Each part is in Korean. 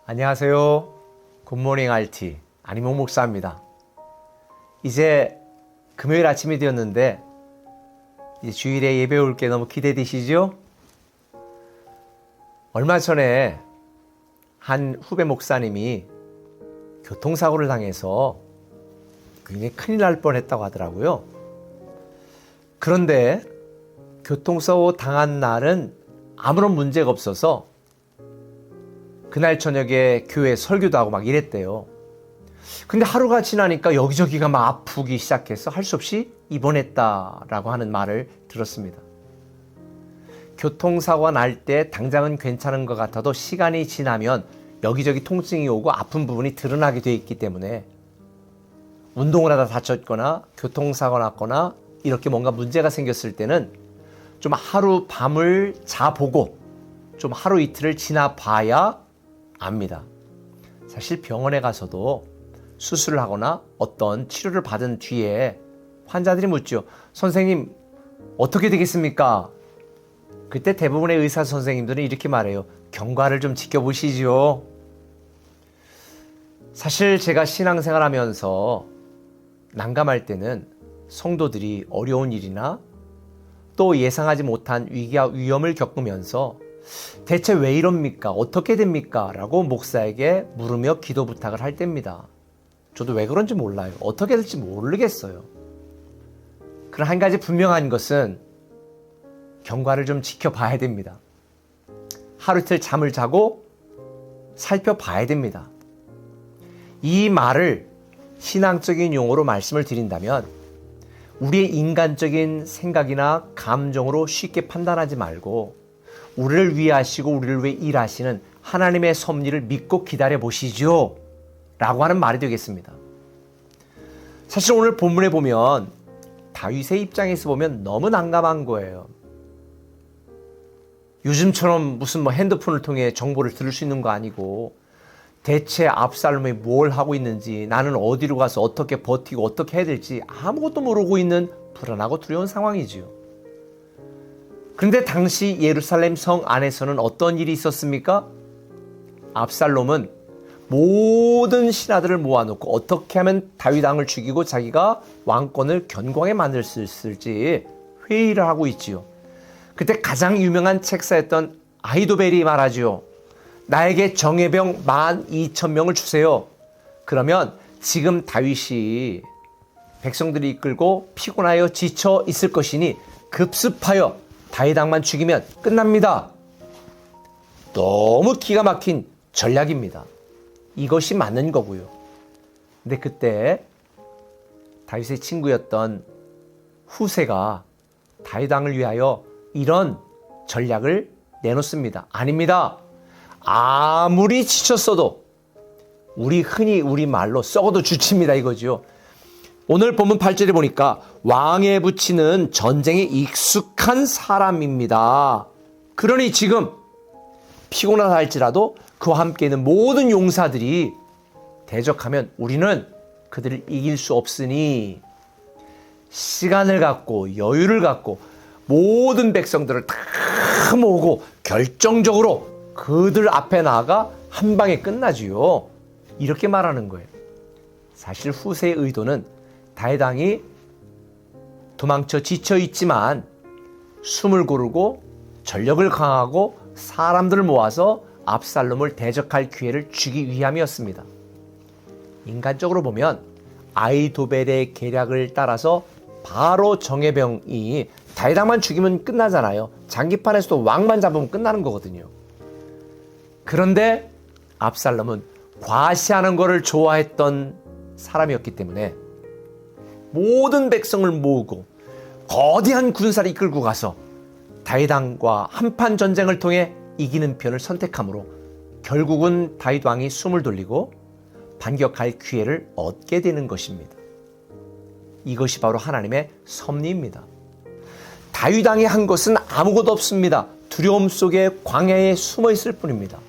안녕하세요. 굿모닝 RT 안희몽 목사입니다. 이제 금요일 아침이 되었는데 이제 주일에 예배 올 게 너무 기대되시죠? 얼마 전에 한 후배 목사님이 교통사고를 당해서 굉장히 큰일 날 뻔했다고 하더라고요. 그런데 교통사고 당한 날은 아무런 문제가 없어서 그날 저녁에 교회 설교도 하고 막 이랬대요. 근데 하루가 지나니까 여기저기가 막 아프기 시작해서 할 수 없이 입원했다라고 하는 말을 들었습니다. 교통사고가 날 때 당장은 괜찮은 것 같아도 시간이 지나면 여기저기 통증이 오고 아픈 부분이 드러나게 돼 있기 때문에 운동을 하다 다쳤거나 교통사고 났거나 이렇게 뭔가 문제가 생겼을 때는 좀 하루 밤을 자보고 좀 하루 이틀을 지나봐야 압니다. 사실 병원에 가서도 수술을 하거나 어떤 치료를 받은 뒤에 환자들이 묻죠. 선생님 어떻게 되겠습니까? 그때 대부분의 의사 선생님들은 이렇게 말해요. 경과를 좀 지켜보시죠. 사실 제가 신앙생활 하면서 난감할 때는 성도들이 어려운 일이나 또 예상하지 못한 위기와 위험을 겪으면서 대체 왜 이럽니까? 어떻게 됩니까? 라고 목사에게 물으며 기도 부탁을 할 때입니다. 저도 왜 그런지 몰라요. 어떻게 될지 모르겠어요. 그러나 한 가지 분명한 것은 경과를 좀 지켜봐야 됩니다. 하루 이틀 잠을 자고 살펴봐야 됩니다. 이 말을 신앙적인 용어로 말씀을 드린다면 우리의 인간적인 생각이나 감정으로 쉽게 판단하지 말고 우리를 위하시고 우리를 위해 일하시는 하나님의 섭리를 믿고 기다려 보시죠 라고 하는 말이 되겠습니다. 사실 오늘 본문에 보면 다윗의 입장에서 보면 너무 난감한 거예요. 요즘처럼 무슨 핸드폰을 통해 정보를 들을 수 있는 거 아니고 대체 압살롬이 뭘 하고 있는지 나는 어디로 가서 어떻게 버티고 어떻게 해야 될지 아무것도 모르고 있는 불안하고 두려운 상황이지요. 그런데 당시 예루살렘 성 안에서는 어떤 일이 있었습니까? 압살롬은 모든 신하들을 모아놓고 어떻게 하면 다윗 왕을 죽이고 자기가 왕권을 견고하게 만들 수 있을지 회의를 하고 있지요. 그때 가장 유명한 책사였던 아히도벨이 말하지요. 나에게 정예병 12,000명을 주세요. 그러면 지금 다윗이 백성들이 이끌고 피곤하여 지쳐 있을 것이니 급습하여 다윗 왕만 죽이면 끝납니다. 너무 기가 막힌 전략입니다. 이것이 맞는 거고요. 근데 그때 다윗의 친구였던 후세가 다윗 왕을 위하여 이런 전략을 내놓습니다. 아닙니다. 아무리 지쳤어도 흔히 우리 말로 썩어도 주칩니다 이거죠. 오늘 본문 8절에 보니까 왕에 붙이는 전쟁에 익숙한 사람입니다. 그러니 지금 피곤하다 할지라도 그와 함께 있는 모든 용사들이 대적하면 우리는 그들을 이길 수 없으니 시간을 갖고 여유를 갖고 모든 백성들을 다 모으고 결정적으로 그들 앞에 나아가 한 방에 끝나지요. 이렇게 말하는 거예요. 사실 후세의 의도는 다윗 왕이 도망쳐 지쳐 있지만 숨을 고르고 전력을 강하고 사람들을 모아서 압살롬을 대적할 기회를 주기 위함이었습니다. 인간적으로 보면 아히도벨의 계략을 따라서 바로 정예병이 다윗 왕만 죽이면 끝나잖아요. 장기판에서도 왕만 잡으면 끝나는 거거든요. 그런데 압살롬은 과시하는 것을 좋아했던 사람이었기 때문에 모든 백성을 모으고 거대한 군사를 이끌고 가서 다윗 왕과 한판 전쟁을 통해 이기는 편을 선택하므로 결국은 다윗 왕이 숨을 돌리고 반격할 기회를 얻게 되는 것입니다. 이것이 바로 하나님의 섭리입니다. 다윗 왕이 한 것은 아무것도 없습니다. 두려움 속에 광야에 숨어 있을 뿐입니다.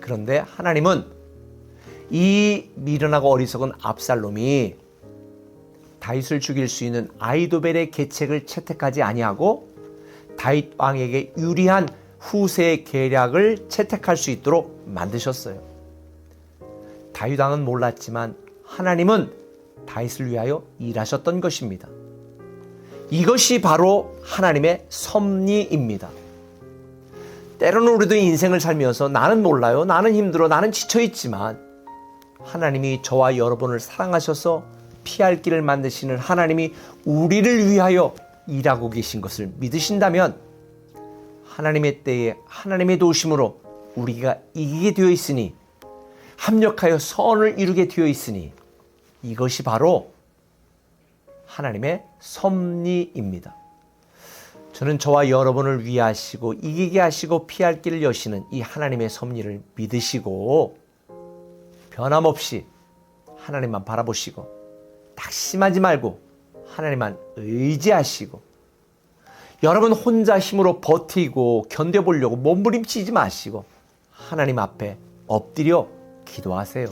그런데 하나님은 이 미련하고 어리석은 압살롬이 다윗을 죽일 수 있는 아히도벨의 계책을 채택하지 아니하고 다윗 왕에게 유리한 후세의 계략을 채택할 수 있도록 만드셨어요. 다윗 왕은 몰랐지만 하나님은 다윗을 위하여 일하셨던 것입니다. 이것이 바로 하나님의 섭리입니다. 때로는 우리도 인생을 살면서 나는 몰라요, 나는 힘들어, 나는 지쳐있지만 하나님이 저와 여러분을 사랑하셔서 피할 길을 만드시는 하나님이 우리를 위하여 일하고 계신 것을 믿으신다면 하나님의 때에 하나님의 도우심으로 우리가 이기게 되어 있으니, 합력하여 선을 이루게 되어 있으니, 이것이 바로 하나님의 섭리입니다. 저는 저와 여러분을 위하시고 이기게 하시고 피할 길을 여시는 이 하나님의 섭리를 믿으시고 변함없이 하나님만 바라보시고 낙심하지 말고 하나님만 의지하시고, 여러분 혼자 힘으로 버티고 견뎌보려고 몸부림치지 마시고 하나님 앞에 엎드려 기도하세요.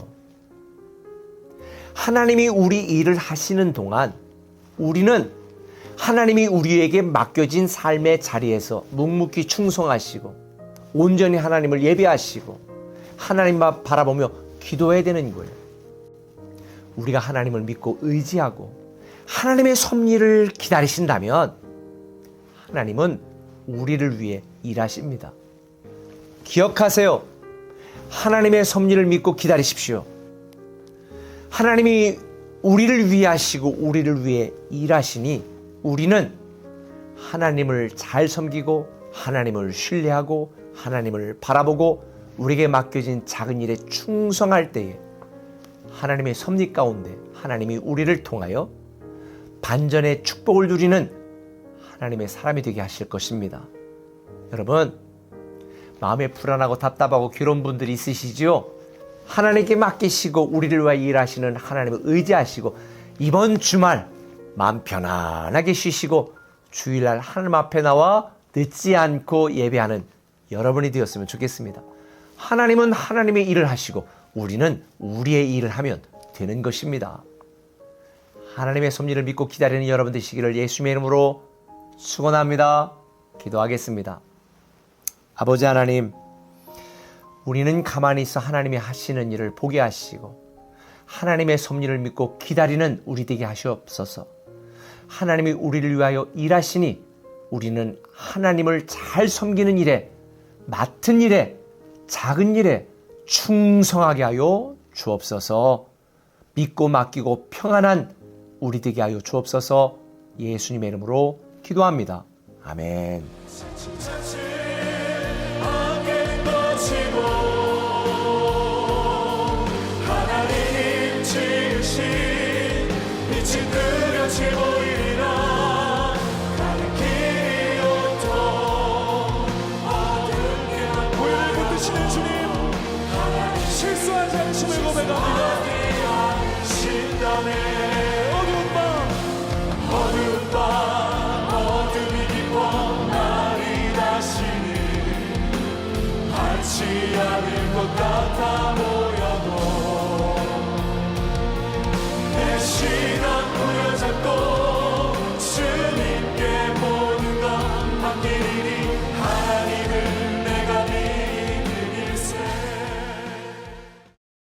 하나님이 우리 일을 하시는 동안 우리는 하나님이 우리에게 맡겨진 삶의 자리에서 묵묵히 충성하시고 온전히 하나님을 예배하시고 하나님만 바라보며 기도해야 되는 거예요. 우리가 하나님을 믿고 의지하고 하나님의 섭리를 기다리신다면 하나님은 우리를 위해 일하십니다. 기억하세요. 하나님의 섭리를 믿고 기다리십시오. 하나님이 우리를 위하시고 우리를 위해 일하시니 우리는 하나님을 잘 섬기고 하나님을 신뢰하고 하나님을 바라보고 우리에게 맡겨진 작은 일에 충성할 때에 하나님의 섭리 가운데 하나님이 우리를 통하여 반전의 축복을 누리는 하나님의 사람이 되게 하실 것입니다. 여러분, 마음에 불안하고 답답하고 괴로운 분들이 있으시지요? 하나님께 맡기시고 우리를 위해 일하시는 하나님을 의지하시고 이번 주말 마음 편안하게 쉬시고 주일날 하나님 앞에 나와 늦지 않고 예배하는 여러분이 되었으면 좋겠습니다. 하나님은 하나님의 일을 하시고 우리는 우리의 일을 하면 되는 것입니다. 하나님의 섭리를 믿고 기다리는 여러분 되시기를 예수님의 이름으로 축원합니다. 기도하겠습니다. 아버지 하나님, 우리는 가만히 있어 하나님이 하시는 일을 보게 하시고 하나님의 섭리를 믿고 기다리는 우리 되게 하시옵소서. 하나님이 우리를 위하여 일하시니 우리는 하나님을 잘 섬기는 일에, 맡은 일에, 작은 일에 충성하게 하여 주옵소서. 믿고 맡기고 평안한 우리 되게 하여 주옵소서. 예수님의 이름으로 기도합니다. 아멘. 실수하지 않으심을 고백합니다. 어두운 밤 어둠이 깊어 날이 다시니 밝지 않을 것 같아 보여도 내